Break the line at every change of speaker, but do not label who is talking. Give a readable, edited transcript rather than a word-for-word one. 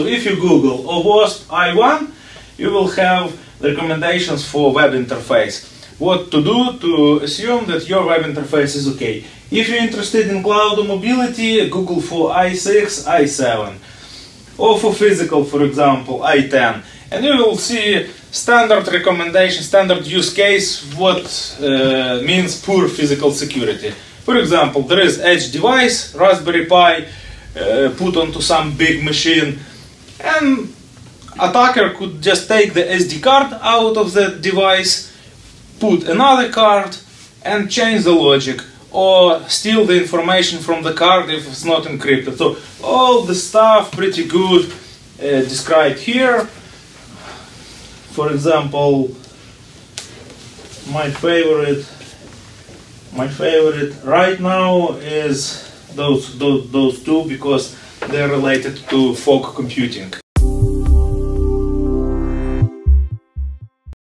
So if you Google OWASP i1, you will have recommendations for web interface. What to do to assume that your web interface is okay. If you're interested in cloud mobility, Google for i6, i7. Or for physical, for example, i10. And you will see standard recommendation, standard use case, what means poor physical security. For example, there is edge device, Raspberry Pi, put onto some big machine, and attacker could just take the SD card out of the device, put another card, and change the logic, or steal the information from the card if it's not encrypted. So all the stuff pretty good described here. For example, my favorite right now is those two, because they're related to fog computing.